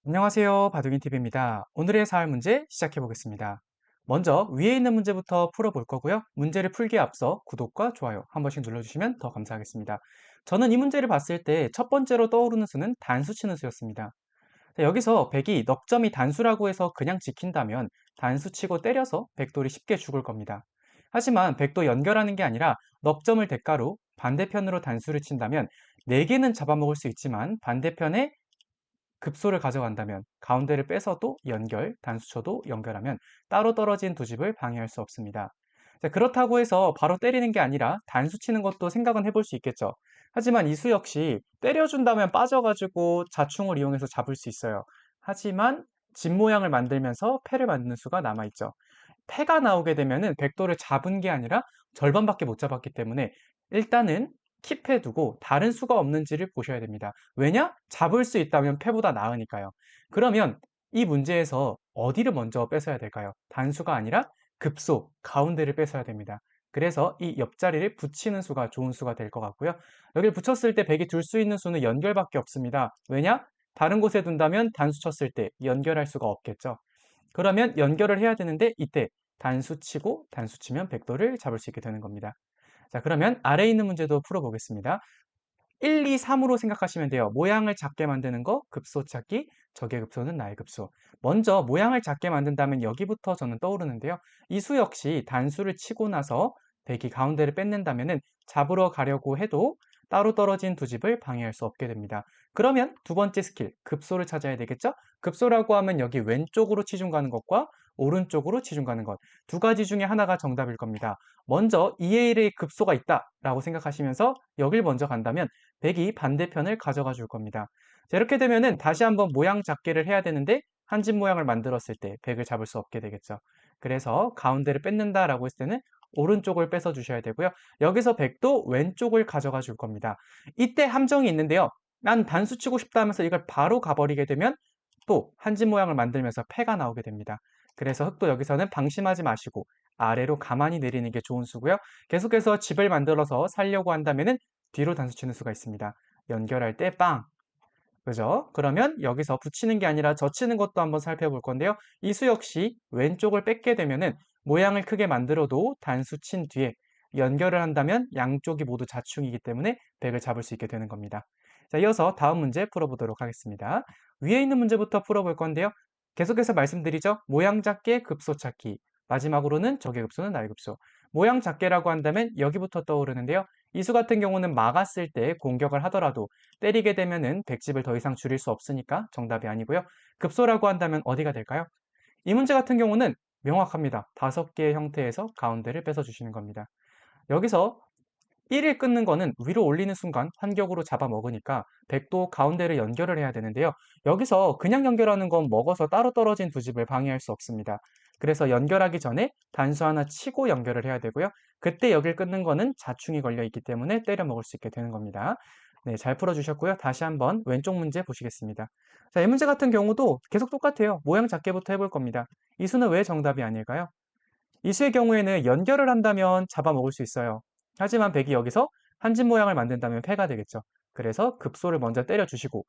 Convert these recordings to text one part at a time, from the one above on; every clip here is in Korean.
안녕하세요. 바둑인TV입니다. 오늘의 사활 문제 시작해 보겠습니다. 먼저 위에 있는 문제부터 풀어볼 거고요. 문제를 풀기에 앞서 구독과 좋아요 한 번씩 눌러주시면 더 감사하겠습니다. 저는 이 문제를 봤을 때 첫 번째로 떠오르는 수는 단수 치는 수였습니다. 자, 여기서 백이 넉 점이 단수라고 해서 그냥 지킨다면 단수 치고 때려서 백돌이 쉽게 죽을 겁니다. 하지만 백도 연결하는 게 아니라 넉 점을 대가로 반대편으로 단수를 친다면 4개는 잡아먹을 수 있지만 반대편에 급소를 가져간다면 가운데를 빼서도 연결, 단수쳐도 연결하면 따로 떨어진 두 집을 방해할 수 없습니다. 자, 그렇다고 해서 바로 때리는 게 아니라 단수 치는 것도 생각은 해볼 수 있겠죠. 하지만 이 수 역시 때려준다면 빠져가지고 자충을 이용해서 잡을 수 있어요. 하지만 집 모양을 만들면서 패를 만드는 수가 남아있죠. 패가 나오게 되면은 백도를 잡은 게 아니라 절반밖에 못 잡았기 때문에 일단은 킵해 두고 다른 수가 없는지를 보셔야 됩니다. 왜냐? 잡을 수 있다면 패보다 나으니까요. 그러면 이 문제에서 어디를 먼저 뺏어야 될까요? 단수가 아니라 급소, 가운데를 뺏어야 됩니다. 그래서 이 옆자리를 붙이는 수가 좋은 수가 될 것 같고요. 여기를 붙였을 때 백이 둘 수 있는 수는 연결밖에 없습니다. 왜냐? 다른 곳에 둔다면 단수 쳤을 때 연결할 수가 없겠죠. 그러면 연결을 해야 되는데 이때 단수 치고 단수 치면 백도를 잡을 수 있게 되는 겁니다. 자, 그러면 아래에 있는 문제도 풀어보겠습니다. 1, 2, 3으로 생각하시면 돼요. 모양을 작게 만드는 거, 급소 찾기, 적의 급소는 나의 급소. 먼저 모양을 작게 만든다면 여기부터 저는 떠오르는데요. 이 수 역시 단수를 치고 나서 백이 가운데를 뺏는다면 잡으러 가려고 해도 따로 떨어진 두 집을 방해할 수 없게 됩니다. 그러면 두 번째 스킬, 급소를 찾아야 되겠죠? 급소라고 하면 여기 왼쪽으로 치중 가는 것과 오른쪽으로 치중 가는 것. 두 가지 중에 하나가 정답일 겁니다. 먼저 2의 1의 급소가 있다라고 생각하시면서 여길 먼저 간다면 백이 반대편을 가져가 줄 겁니다. 자, 이렇게 되면은 다시 한번 모양 잡기를 해야 되는데 한 집 모양을 만들었을 때 백을 잡을 수 없게 되겠죠. 그래서 가운데를 뺏는다라고 했을 때는 오른쪽을 뺏어 주셔야 되고요. 여기서 백도 왼쪽을 가져가 줄 겁니다. 이때 함정이 있는데요. 난 단수 치고 싶다 하면서 이걸 바로 가버리게 되면 또 한 집 모양을 만들면서 패가 나오게 됩니다. 그래서 흑도 여기서는 방심하지 마시고 아래로 가만히 내리는 게 좋은 수고요. 계속해서 집을 만들어서 살려고 한다면은 뒤로 단수 치는 수가 있습니다. 연결할 때 빵! 그죠? 그러면 여기서 붙이는 게 아니라 젖히는 것도 한번 살펴볼 건데요. 이 수 역시 왼쪽을 뺏게 되면은 모양을 크게 만들어도 단수 친 뒤에 연결을 한다면 양쪽이 모두 자충이기 때문에 백을 잡을 수 있게 되는 겁니다. 자, 이어서 다음 문제 풀어보도록 하겠습니다. 위에 있는 문제부터 풀어볼 건데요. 계속해서 말씀드리죠. 모양 작게 급소 찾기. 마지막으로는 적의 급소는 나의 급소. 모양 작게라고 한다면 여기부터 떠오르는데요. 이 수 같은 경우는 막았을 때 공격을 하더라도 때리게 되면은 백집을 더 이상 줄일 수 없으니까 정답이 아니고요. 급소라고 한다면 어디가 될까요? 이 문제 같은 경우는 명확합니다. 5개의 형태에서 가운데를 뺏어 주시는 겁니다. 여기서 1을 끊는 거는 위로 올리는 순간 환격으로 잡아먹으니까 백도 가운데를 연결을 해야 되는데요. 여기서 그냥 연결하는 건 먹어서 따로 떨어진 두 집을 방해할 수 없습니다. 그래서 연결하기 전에 단수 하나 치고 연결을 해야 되고요. 그때 여길 끊는 거는 자충이 걸려 있기 때문에 때려 먹을 수 있게 되는 겁니다. 네, 잘 풀어주셨고요. 다시 한번 왼쪽 문제 보시겠습니다. 자, 이 문제 같은 경우도 계속 똑같아요. 모양 작게부터 해볼 겁니다. 이 수는 왜 정답이 아닐까요? 이 수의 경우에는 연결을 한다면 잡아먹을 수 있어요. 하지만 백이 여기서 한 집 모양을 만든다면 패가 되겠죠. 그래서 급소를 먼저 때려주시고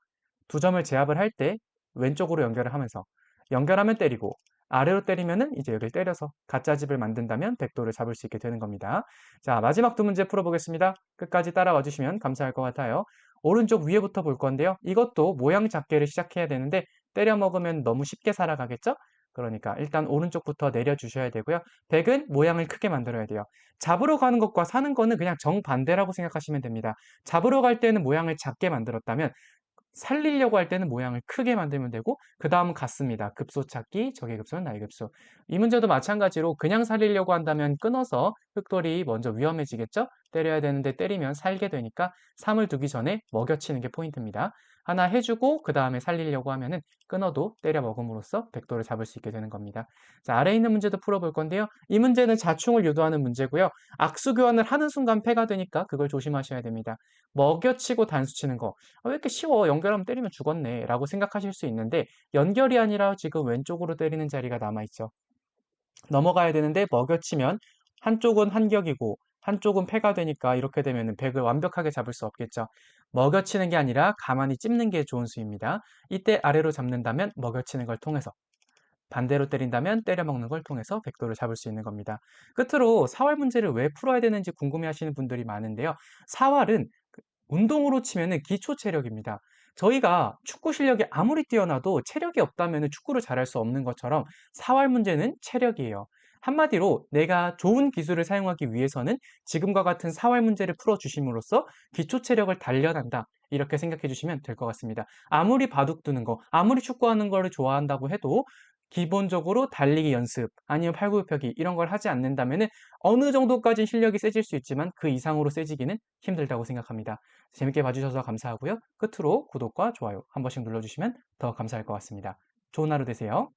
두 점을 제압을 할 때 왼쪽으로 연결을 하면서 연결하면 때리고 아래로 때리면은 이제 여기를 때려서 가짜 집을 만든다면 백도를 잡을 수 있게 되는 겁니다. 자, 마지막 두 문제 풀어보겠습니다. 끝까지 따라와 주시면 감사할 것 같아요. 오른쪽 위에부터 볼 건데요. 이것도 모양 잡기를 시작해야 되는데 때려 먹으면 너무 쉽게 살아가겠죠? 그러니까 일단 오른쪽부터 내려주셔야 되고요. 백은 모양을 크게 만들어야 돼요. 잡으러 가는 것과 사는 거는 그냥 정반대라고 생각하시면 됩니다. 잡으러 갈 때는 모양을 작게 만들었다면 살리려고 할 때는 모양을 크게 만들면 되고 그 다음은 같습니다. 급소 찾기, 적의 급소는 나의 급소. 이 문제도 마찬가지로 그냥 살리려고 한다면 끊어서 흑돌이 먼저 위험해지겠죠? 때려야 되는데 때리면 살게 되니까 3을 두기 전에 먹여치는 게 포인트입니다. 하나 해주고 그 다음에 살리려고 하면은 끊어도 때려 먹음으로써 백도를 잡을 수 있게 되는 겁니다. 자, 아래에 있는 문제도 풀어볼 건데요. 이 문제는 자충을 유도하는 문제고요. 악수 교환을 하는 순간 패가 되니까 그걸 조심하셔야 됩니다. 먹여치고 단수 치는 거. 왜 이렇게 쉬워? 연결하면 때리면 죽었네. 라고 생각하실 수 있는데 연결이 아니라 지금 왼쪽으로 때리는 자리가 남아있죠. 넘어가야 되는데 먹여치면 한쪽은 한격이고 한쪽은 패가 되니까 이렇게 되면 백을 완벽하게 잡을 수 없겠죠. 먹여치는 게 아니라 가만히 찝는 게 좋은 수입니다. 이때 아래로 잡는다면 먹여치는 걸 통해서, 반대로 때린다면 때려 먹는 걸 통해서 백도를 잡을 수 있는 겁니다. 끝으로 사활 문제를 왜 풀어야 되는지 궁금해 하시는 분들이 많은데요. 사활은 운동으로 치면은 기초 체력입니다. 저희가 축구 실력이 아무리 뛰어나도 체력이 없다면 축구를 잘할 수 없는 것처럼 사활 문제는 체력이에요. 한마디로 내가 좋은 기술을 사용하기 위해서는 지금과 같은 사활 문제를 풀어주심으로써 기초 체력을 단련한다. 이렇게 생각해 주시면 될 것 같습니다. 아무리 바둑 두는 거, 아무리 축구하는 거를 좋아한다고 해도 기본적으로 달리기 연습, 아니면 팔굽혀펴기 이런 걸 하지 않는다면 어느 정도까지 실력이 세질 수 있지만 그 이상으로 세지기는 힘들다고 생각합니다. 재밌게 봐주셔서 감사하고요. 끝으로 구독과 좋아요 한 번씩 눌러주시면 더 감사할 것 같습니다. 좋은 하루 되세요.